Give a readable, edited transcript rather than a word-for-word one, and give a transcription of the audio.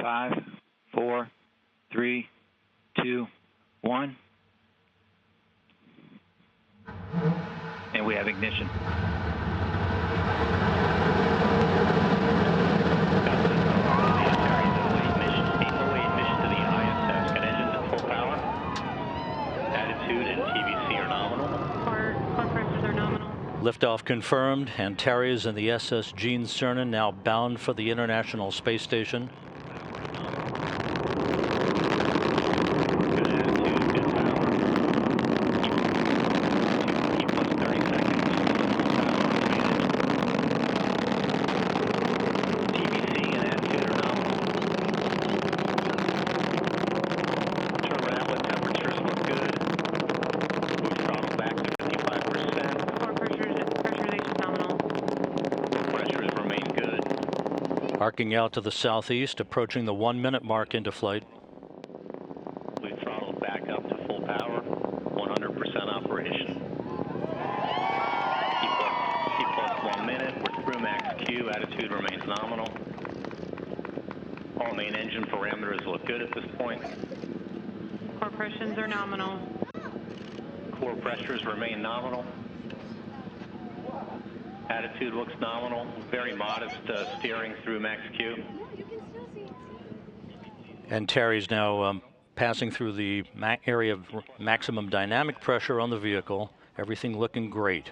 5, 4, 3, 2, 1. And we have ignition. Liftoff confirmed. Antares and the SS Gene Cernan now bound for the International Space Station. Arcing out to the southeast, approaching the 1-minute mark into flight. We've throttled back up to full power, 100% operation. T plus 1 minute, we're through max Q, attitude remains nominal. All main engine parameters look good at this point. Core pressures are nominal. Core pressures remain nominal. Attitude looks nominal, very modest steering through max Q. Antares now passing through the area of maximum dynamic pressure on the vehicle. Everything looking great.